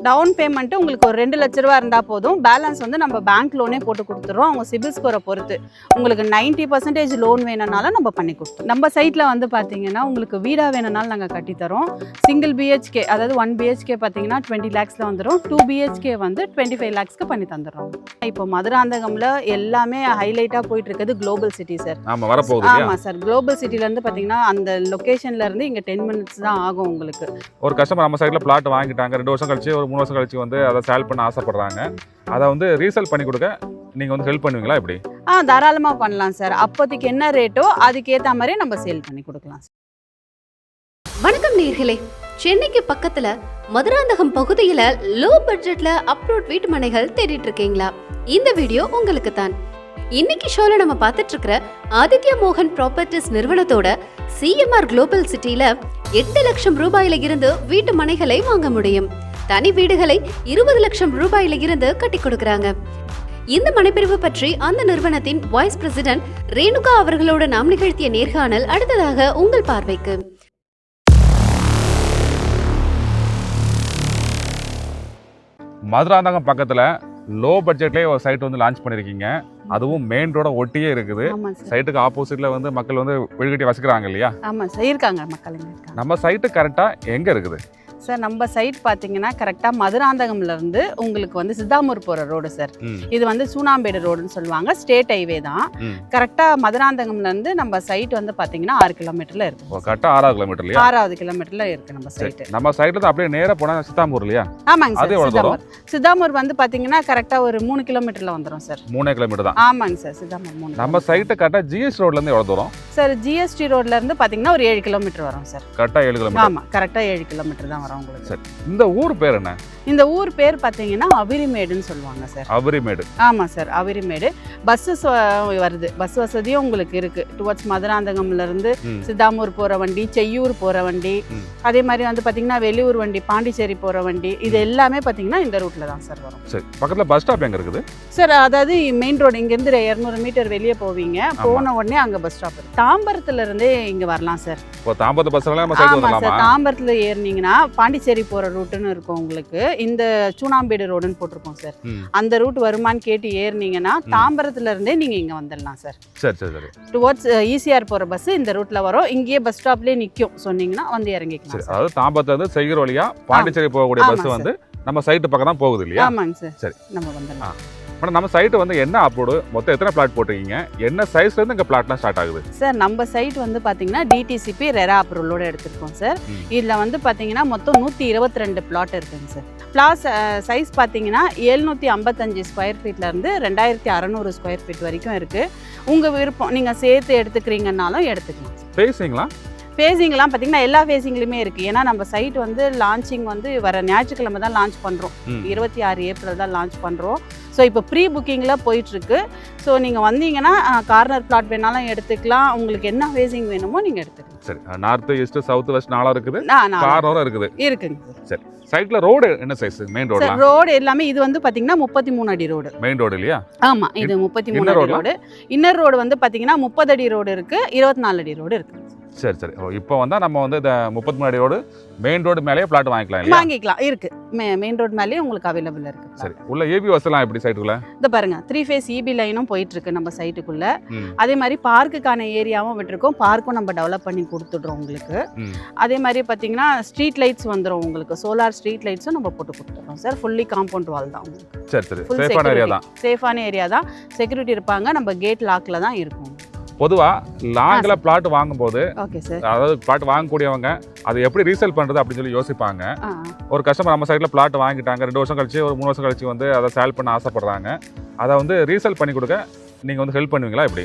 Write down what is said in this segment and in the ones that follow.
Down payment உங்களுக்கு ஒரு 2 லட்ச ரூபா இருந்தால் போதும். பேலன்ஸ் வந்து நம்ம பேங்க் லோனே போட்டு கொடுத்துறோம். அவங்க சிபில் ஸ்கோரை பொறுத்து உங்களுக்கு 90% லோன் வேணும்னாலும் நம்ம பண்ணி கொடுத்தோம். நம்ம சைட்டில் வந்து பார்த்தீங்கன்னா உங்களுக்கு வீடாக வேணும்னாலும் நாங்கள் கட்டித்தரோம். சிங்கிள் பிஹெச்கே அதாவது 1 பிஹெச்கே பார்த்தீங்கன்னா 20 lakhsல வந்துடும். 2 பிஹெச்கே வந்து 25 lakhsக்கு பண்ணி தந்துடுறோம். இப்போ மதுராந்தகம்ல எல்லாமே ஹைலைட்டாக போயிட்டு இருக்குது குளோபல் சிட்டி சார். ஆமாம் சார், குளோபல் சிட்டிலேருந்து பார்த்தீங்கன்னா அந்த லொக்கேஷன்லேருந்து இங்கே 10 minutes தான் ஆகும் உங்களுக்கு. ஒரு கஸ்டமர் நம்ம சைடில் பிளாட் வாங்கிட்டாங்க, 2 வருஷம் கழிச்சு ஒரு 3 வருஷம் கழிச்சு வந்து அதை சேல் பண்ண ஆசைப்படுறாங்க, அதை வந்து ரீசேல் பண்ணி கொடுக்க நீங்கள் வந்து ஹெல்ப் பண்ணுவீங்களா எப்படி? தாராளமாக பண்ணலாம் சார். அப்போதைக்கு என்ன ரேட்டோ அதுக்கேற்ற மாதிரி நம்ம சேல் பண்ணி கொடுக்கலாம் சார். வணக்கம் நேயர்களே, சென்னைக்கு பக்கத்துல மதுராந்தகம் பகுதியில லோ பட்ஜெட்ல அப்ரோட் வீட்டு மனைகள் தேடிட்டு இருக்கீங்களா? இந்த வீடியோ உங்களுக்கு தான். இன்னைக்கு ஷோல நம்ம பார்த்துட்டு இருக்கிற ஆதித்யா மோகன் ப்ராப்பர்ட்டிஸ் நிறுவனத்தோட CMR குளோபல் சிட்டில 8 லட்சம் ரூபாயில இருந்து வீட்டு மனைகளை வாங்க முடியும். தனி வீடுகளை 20 லட்சம் ரூபாயில இருந்து கட்டி கொடுக்கறாங்க. இந்த மனைப்பிரிவு பற்றி அந்த நிறுவனத்தின் வைஸ் பிரசிடென்ட் ரேணுகா அவர்களோட நாம் நிகழ்த்திய நேர்காணல் அடுத்ததாக உங்கள் பார்வைக்கு. மதுராந்தகம் பக்கத்தில் லோ பட்ஜெட்லேயே ஒரு சைட் வந்து லான்ச் பண்ணியிருக்கீங்க. அதுவும் மெயின் ரோட ஒட்டியே இருக்குது. சைட்டுக்கு ஆப்போசிட்ல வந்து மக்கள் வந்து வீடு கட்டி வசிக்கிறாங்க இல்லையா? ஆமாம் சார், இருக்காங்க மக்கள். நம்ம சைட்டு கரெக்டாக எங்கே இருக்குது சார்? நம்ம சைட் பார்த்தீங்கன்னா கரெக்டாக மதுராந்தகம்லேருந்து உங்களுக்கு வந்து சித்தாமூர் போகிற ரோடு சார். இது வந்து சூனாம்பேடு ரோடுன்னு சொல்லுவாங்க, ஸ்டேட் ஹைவே தான். கரெக்டாக மதுராந்தகம்லேருந்து நம்ம சைட் வந்து பார்த்தீங்கன்னா 6 கிலோமீட்டரில் இருக்கு. கரெக்டாக 6 கிலோமீட்டர் இல்லையா? 6வது கிலோமீட்டரில் இருக்கு நம்ம சைட்டு. நம்ம சைட்டில் தான் அப்படியே நேராக போனால் சித்தாமூர் இல்லையா? ஆமாங்க சார், சித்தாமூர். சித்தாமூர் வந்து பார்த்தீங்கன்னா கரெக்டாக ஒரு 3 கிலோமீட்டரில் வந்துடும் சார். 3 கிலோமீட்டர் தான். ஆமாங்க சார், சித்தாமூர் 3. நம்ம சைட்டு கரெக்டாக GST ரோட்லேருந்து எவ்வளோ தூரம் சார்? GST ரோட்லேருந்து பார்த்தீங்கன்னா ஒரு 7 கிலோமீட்டர் வரும் சார். கரெக்டாக 7 கிலோமீட்டர். ஆமாம், கரெக்டாக 7 கிலோமீட்டர் தான் வரும் உங்களுக்கு. சரி, இந்த ஊர் பேர் என்ன? இந்த ஊர் பேர் பார்த்தீங்கன்னா அவிரிமேடுன்னு சொல்லுவாங்க சார். அவிரிமேடு. ஆமாம் சார், அவிரிமேடு. பஸ்ஸஸ் வருது, பஸ் வசதியும் உங்களுக்கு இருக்கு. டுவர்ட்ஸ் மதுராந்தகம்லேருந்து சித்தாமூர் போகிற வண்டி, செய்யூர் போகிற வண்டி, அதே மாதிரி வந்து பார்த்தீங்கன்னா வெளியூர் வண்டி, பாண்டிச்சேரி போகிற வண்டி, இது எல்லாமே பார்த்தீங்கன்னா இந்த ரூட்டில் தான் சார் வரும். சரி, பக்கத்தில் பஸ் ஸ்டாப் எங்கே இருக்குது சார்? அதாவது மெயின் ரோடு இங்கேருந்து 200 மீட்டர் வெளியே போவீங்க, போன உடனே அங்கே பஸ் ஸ்டாப் இருக்கு. தாம்பரத்துலேருந்தே இங்கே வரலாம் சார். இப்போ தாம்பரத்து பஸ் எல்லாம் ஆமாம் சார், தாம்பரத்தில் ஏறினீங்கன்னா பாண்டிச்சேரி போகிற ரூட்டுன்னு இருக்கும் உங்களுக்கு. இந்த சூனாம்பேடு ரோடுன்னு போட்டிருக்கோம் சார். அந்த ரூட் வருமானு கேட்டு ஏறினீங்கன்னா தாம்பரத்துல இருந்தே நீங்க இங்க வந்துடலாம் சார். சரி சரி சரி. டுவர்ட்ஸ் ECR போற பஸ் இந்த ரூட்ல வரும். இங்கேயே பஸ் ஸ்டாப்லயே நிக்கும், சொன்னீங்கன்னா வந்து இறங்கிக்கலாம். அதாவது தாம்பரத்துல இருந்து செய்யூர் வழியா பாண்டிச்சேரி போகக்கூடிய பஸ் வந்து நம்ம சைட்டு பக்கம் தான் போகுது இல்லையா? ஆமாங்க சார். சரி, நம்ம வந்துடலாம். மேடம், நம்ம சைட்டு வந்து என்ன அப்லோடு, மொத்தம் எத்தனை பிளாட் போட்டிருக்கீங்க, என்ன சைஸ்ல இருந்து இங்கே பிளாட்லாம் ஸ்டார்ட் ஆகுது சார்? நம்ம சைட் வந்து பார்த்தீங்கன்னா DTCP ரெரா அப்ரூவலோட எடுத்திருக்கோம் சார். இதில் வந்து பார்த்தீங்கன்னா மொத்தம் 122 பிளாட் இருக்குங்க சார். பிளாட் சைஸ் பார்த்தீங்கன்னா 755 ஸ்கொயர் ஃபீட்லேருந்து 2600 ஸ்கொயர் ஃபீட் வரைக்கும் இருக்குது. உங்கள் விருப்பம், நீங்கள் சேர்த்து எடுத்துக்கிறீங்கன்னாலும் எடுத்துக்கலாம். ஃபேஸிங்லாம் பார்த்தீங்கன்னா எல்லா ஃபேஸிங்லையுமே இருக்குது. ஏன்னா நம்ம சைட் வந்து லான்ச்சிங் வந்து வர ஞாயிற்றுக்கிழமை தான் லான்ச் பண்ணுறோம். 26 ஏப்ரல் தான் லான்ச் பண்ணுறோம். ஸோ இப்போ ப்ரீ புக்கிங்கில் போயிட்டுருக்கு. ஸோ நீங்கள் வந்தீங்கன்னா கார்னர் பிளாட் வேணாலும் எடுத்துக்கலாம். உங்களுக்கு என்ன ஃபேஸிங் வேணுமோ நீங்கள் எடுத்துக்கலாம். சரி, நார்த்து ஈஸ்ட் சவுத் வெஸ்ட் நாளாக இருக்குது, கார்னரும் இருக்குங்க. சரி, சைட்ல ரோடு என்ன சைஸ்? Main road. ரோடு எல்லாமே இது வந்து பாத்தீங்கன்னா 33 அடி ரோடு. மெயின் ரோடு இல்லையா? ஆமா, இது 33 அடி ரோடு. இன்னர் ரோடு வந்து பாத்தீங்கன்னா 30 அடி ரோடு இருக்கு, 24 அடி ரோடு இருக்கு. சரி சரி. இப்போ வந்தா நம்ம வந்து இந்த 33 அடி ரோடு மெயின் ரோடு மேலேயே பிளாட் வாங்கிக்கலாம் இல்லையா? வாங்கிக்கலாம், இருக்கு. மெயின் ரோடு மேலேயே உங்களுக்கு அவைலபிள் இருக்கு. சரி, உள்ள EB வசதிலாம் எப்படி சைட்டுக்குள்ள? இந்த பாருங்க, 3 ஃபேஸ் EB லைனும் போயிட்டு இருக்கு நம்ம சைட்டுக்குள்ள. அதே மாதிரி பார்க்குக்கான ஏரியாவும் விட்டுருக்கோம், பார்க்கும் நம்ம டெவலப் பண்ணி கொடுத்துடுறோம் உங்களுக்கு. அதே மாதிரி பாத்தீங்கன்னா ஸ்ட்ரீட் லைட்ஸ் வந்துடும் உங்களுக்கு, சோலார் ஸ்ட்ரீட் லைட்ஸும் நம்ம போட்டு கொடுத்துடுறோம் சார். ஃபுல்லி காம்பவுண்ட் வால் தான் உங்களுக்கு. சரி சரி. சேஃபான ஏரியா தான். சேஃபான ஏரியா தான். செக்யூரிட்டி இருப்பாங்க, நம்ம கேட் லாக்ல தான் இருக்கும். பொதுவாக லாங்கில் பிளாட் வாங்கும்போது, ஓகே சார், அதாவது பிளாட் வாங்கக்கூடியவங்க அதை எப்படி ரீசேல் பண்ணுறது அப்படின்னு சொல்லி யோசிப்பாங்க. ஒரு கஸ்டமர் நம்ம சைடில் பிளாட் வாங்கிட்டாங்க, 2 வருஷம் கழிச்சு ஒரு 3 வருஷம் கழிச்சு வந்து அதை சேல் பண்ண ஆசைப்படுறாங்க, அதை வந்து ரீசேல் பண்ணி கொடுக்க நீங்கள் வந்து ஹெல்ப் பண்ணுவீங்களா எப்படி?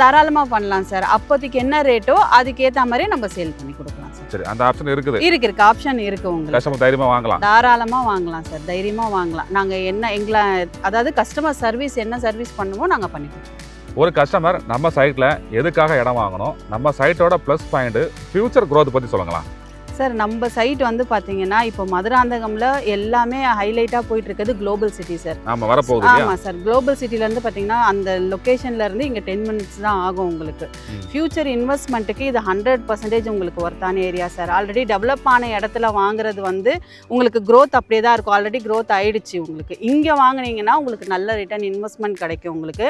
தாராளமாக பண்ணலாம் சார். அப்போதைக்கு என்ன ரேட்டோ அதுக்கேற்ற மாதிரி நம்ம சேல் பண்ணி கொடுக்கலாம் சார். சரி, அந்த ஆப்ஷன் இருக்குது? இருக்கு, ஆப்ஷன் இருக்கு உங்களுக்கு. கஸ்டமர் தைரியமாக வாங்கலாம்? தாராளமாக வாங்கலாம் சார், தைரியமாக வாங்கலாம். நாங்கள் என்ன அதாவது கஸ்டமர் சர்வீஸ் என்ன சர்வீஸ் பண்ணுமோ நாங்கள் பண்ணிக்கிறோம். ஒரு கஸ்டமர் நம்ம சைட்டில் எதுக்காக இடம் வாங்கணும், நம்ம சைட்டோட ப்ளஸ் பாயிண்ட் ஃபியூச்சர் க்ரோத் பற்றி சொல்லுங்களா? சார் நம்ம சைட் வந்து பார்த்தீங்கன்னா இப்போ மதுராந்தகம்ல எல்லாமே ஹைலைட்டாக போயிட்டு இருக்குது குளோபல் சிட்டி சார். ஆமாம், வரப்போகுது. ஆமாம் சார், குளோபல் சிட்டிலேருந்து பார்த்தீங்கன்னா அந்த லொக்கேஷன்லேருந்து இங்கே 10 minutes தான் ஆகும் உங்களுக்கு. ஃபியூச்சர் இன்வெஸ்ட்மெண்ட்டுக்கு இது 100% உங்களுக்கு ஒர்த்தான ஏரியா சார். ஆல்ரெடி டெவலப் ஆன இடத்துல வாங்குறது வந்து உங்களுக்கு க்ரோத் அப்படியே தான் இருக்கும். ஆல்ரெடி க்ரோத் ஆயிடுச்சு உங்களுக்கு. இங்கே வாங்குனீங்கன்னா உங்களுக்கு நல்ல ரிட்டர்ன் இன்வெஸ்ட்மெண்ட் கிடைக்கும் உங்களுக்கு.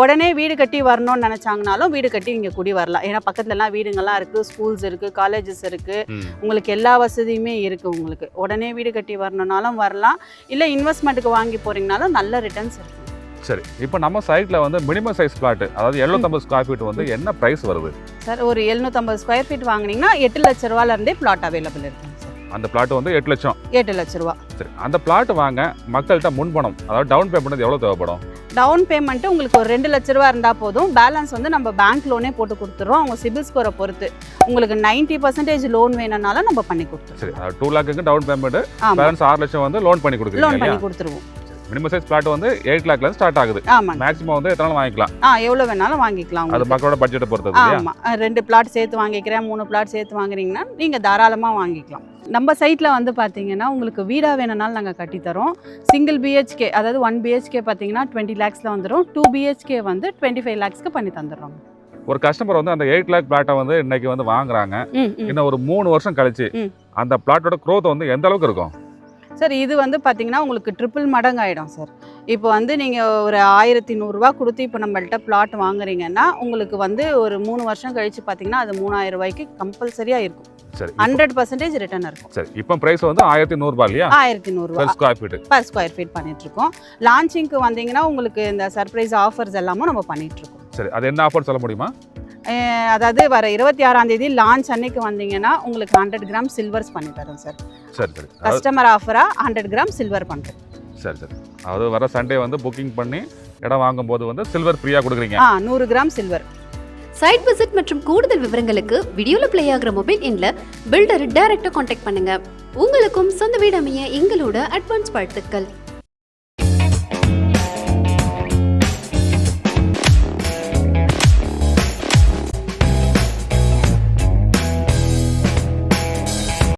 உடனே வீடு கட்டி வரணும்னு நினச்சாங்கனாலும் வீடு கட்டி இங்கே குடி வரலாம். ஏன்னா பக்கத்துலலாம் வீடுங்கள்லாம் இருக்குது, ஸ்கூல்ஸ் இருக்குது, காலேஜஸ் இருக்குது, உங்களுக்கு எல்லா வசதியுமே இருக்குது. உங்களுக்கு உடனே வீடு கட்டி வரணுன்னாலும் வரலாம், இல்லை இன்வெஸ்ட்மெண்ட்டுக்கு வாங்கி போகிறீங்கனாலும் நல்ல ரிட்டர்ன்ஸ் இருக்குது. சரி, இப்போ நம்ம சைட்டில் வந்து மினிமம் சைஸ் பிளாட், அதாவது 750 ஸ்கொயர் ஃபீட் வந்து என்ன ப்ரைஸ் வருது சார்? ஒரு 750 ஸ்கொயர் ஃபீட் வாங்கினீங்கன்னா 8 லட்ச ரூபாலேருந்தே பிளாட் அவைலபிள் இருக்குங்க சார். அந்த பிளாட் வந்து 8 லட்சம். 8 லட்ச ரூபா. சரி, அந்த பிளாட் வாங்க மக்கள்கிட்ட முன்பணம், அதாவது டவுன் பேமெண்ட் எவ்வளோ தேவைப்படும்? டவுன் பேமெண்ட்டு உங்களுக்கு ஒரு 2 லட்ச ரூபா இருந்தால் போதும். பேலன்ஸ் வந்து நம்ம பேங்க் லோனே போட்டு கொடுத்துருவோம். அவங்க சிபில் ஸ்கோரை பொறுத்து உங்களுக்கு 90% லோன் வேணும்னாலும் நம்ம பண்ணி கொடுத்துருவோம். சரி, 2 லேக்குக்கு டவுன் பேமெண்ட், பேலன்ஸ் 6 லட்சம் வந்து லோன் பண்ணி கொடுக்குறீங்க. லோன் பண்ணி கொடுத்துருவோம். மினிமம் சைஸ் பிளாட் வந்து 8 லேக்ல ஸ்டார்ட் ஆகுது. ஆமாம், மேக்ஸிமம் வந்து எத்தனை வாங்கிக்கலாம்? எவ்வளோ வேணாலும் வாங்கிக்கலாம். அது மக்களோட பட்ஜெட்டை பொறுத்தது. ஆமாம், 2 பிளாட் சேர்த்து வாங்கிக்கிறேன், 3 பிளாட் சேர்த்து வாங்குறீங்கன்னா நீங்கள் தாராளமாக வாங்கிக்கலாம். நம்ம சைட்டில் வந்து பார்த்தீங்கன்னா உங்களுக்கு வீடாக வேணும்னாலும் நாங்கள் கட்டித்தரோம். சிங்கிள் பிஹெச்கே, அதாவது 1 BHK பார்த்தீங்கன்னா 20 lakhsல வந்துடும். 2 BHK வந்து 25 lakhsக்கு பண்ணி தந்துடுறோம். ஒரு கஸ்டமர் வந்து அந்த 8 லேக் பிளாட்டை வந்து இன்னைக்கு வந்து வாங்குறாங்க, இன்னும் ஒரு 3 வருஷம் கழிச்சு அந்த பிளாட்டோட க்ரோத் வந்து எந்த அளவுக்கு இருக்கும் சார்? இது வந்து பார்த்தீங்கன்னா உங்களுக்கு ட்ரிபிள் மடங்கு ஆகிடும் சார். இப்போ வந்து நீங்கள் ஒரு 1100 ரூபா கொடுத்து இப்போ நம்மள்ட்ட பிளாட் வாங்குறீங்கன்னா உங்களுக்கு வந்து ஒரு 3 வருஷம் கழிச்சு பார்த்தீங்கன்னா அது 3000 ரூபாய்க்கு கம்பல்சரியாக இருக்கும். சரி, 100% ரிட்டர்ன் இருக்கும். சரி, இப்போ பிரைஸ் வந்து 1100 ரூபாய் இல்லையா? 1100 ரூபாய் square feet per square feet பண்ணிட்டு இருக்கோம். லான்ச்சிங்க்கு வந்தீங்கன்னா உங்களுக்கு இந்த சர்ப்ரைஸ் ஆஃபர்ஸ் எல்லாமும் நம்ம பண்ணிட்டு இருக்கோம். சரி, அது என்ன ஆஃபர் சொல்ல முடியுமா? அதாவது வர 26ஆம் தேதி லான்ச் அன்னைக்கு வந்தீங்கன்னா உங்களுக்கு 100 கிராம் சில்வர்ஸ் பண்ணி தரோம் சார். சரி சரி, கஸ்டமர் ஆஃபராக 100 கிராம் சில்வர் பண்ணுறோம். சரி சரி, அதாவது வர சண்டே வந்து புக்கிங் பண்ணி இடம் வாங்கும்போது வந்து சில்வர் ஃப்ரீயாக கொடுக்குறீங்க. 100 கிராம் சில்வர். சைட் விசிட் மற்றும் கூடுதல் விவரங்களுக்கு வீடியோல ப்ளே ஆகிற மொபைல் எண்ணில் பில்டர் டைரக்டா கான்டாக்ட் பண்ணுங்க. உங்களுக்கும் சொந்த வீடு அமைய எங்களோட அட்வான்ஸ் வாழ்த்துக்கள்.